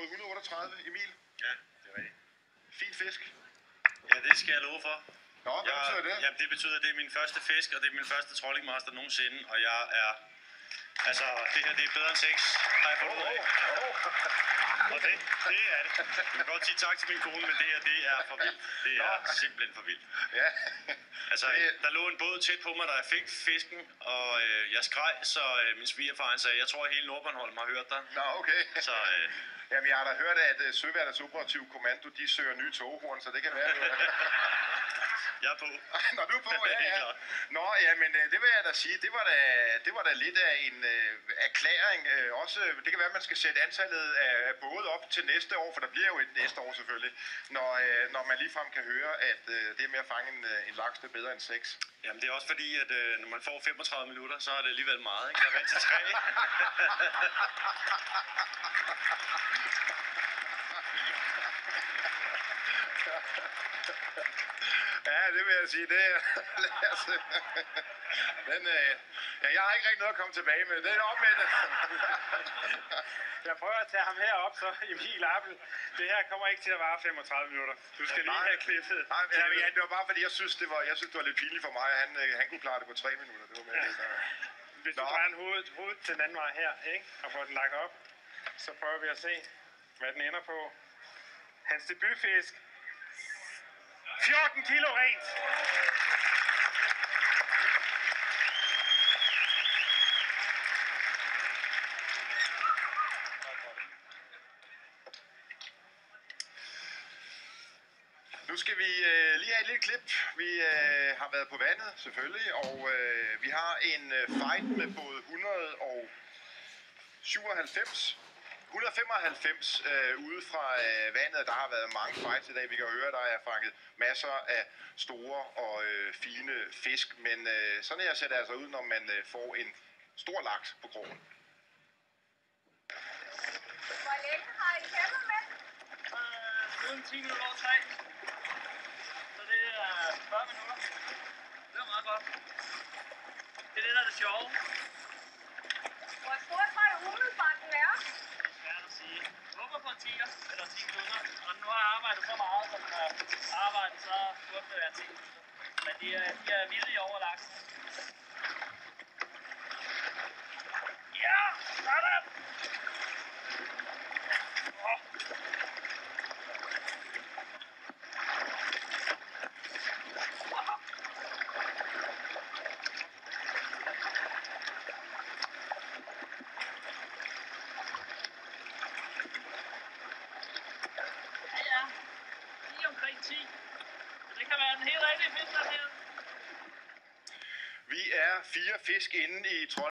fået 138, Emil. Ja, det er rigtigt. Fin fisk. Ja, det skal jeg love for. Nå, hvad betyder det? Jamen, det betyder, at det er min første fisk, og det er min første trollingmaster nogensinde, og jeg er... Altså, det her, det er bedre end 6. Har jeg fundet ud af. Og det er det. Jeg vil godt sige tak til min kone, men det her, det er for vildt. Det er simpelthen for vildt. Ja. Altså, der lå en båd tæt på mig, da jeg fik fisken, og jeg skreg, så min svigerfar sagde, jeg tror, at hele Nordbornholm har hørt dig. Nå, okay. Så, Jamen, jeg har da hørt, at Søværnets Operative Kommando, de søger nye toghorn, så det kan være, jeg er på. Nå, du er på, ja. Nå, jamen, det vil jeg da sige, det var da lidt af en erklæring. Også, det kan være, at man skal sætte antallet af både op til næste år, for der bliver jo et næste år selvfølgelig, når man ligefrem kan høre, at det er med at fange en laks, det er bedre end 6. Jamen, det er også fordi, at når man får 35 minutter, så er det alligevel meget, ikke? Jeg er vant til 3. Ja, det vil jeg sige, det er... jeg har ikke rigtig noget at komme tilbage med. Det er op med det. Jeg prøver at tage ham herop, så Emil Appel. Det her kommer ikke til at vare 35 minutter. Du skal lige have klippet. Nej, det var bare fordi, jeg synes, det var lidt pinligt for mig. Han kunne klare det på 3 minutter. Det var med det, Hvis du drejer hovedet til den anden vej her, ikke? Og får den lagt op, så prøver vi at se, hvad den ender på. Hans debutfisk. 14 kilo rent. Nu skal vi lige have et lille klip. Vi har været på vandet, selvfølgelig, og vi har en fight med både 195 ude fra vandet. Der har været mange fights i dag. Vi kan høre, der er fanget masser af store og fine fisk. Men sådan her ser det altså ud, når man får en stor laks på krogen. Hvor længe har I kæmpet med? Siden 10 minutter over 3. Så det er 40 minutter. Det er meget godt. Det er det, der er det sjove. Hvor stor tror du umiddelbart den er? Svært at sige. Jeg håber på en 10'er eller 10 minutter. Og nu har jeg arbejdet så meget, som jeg har arbejdet, så burde det være 10 minutter. Men de er vilde i overlaksen. Ja! Sådan! Omkring 10. Så det kan være en helt rigtig fisk, der her. Vi er 4 fisk inde i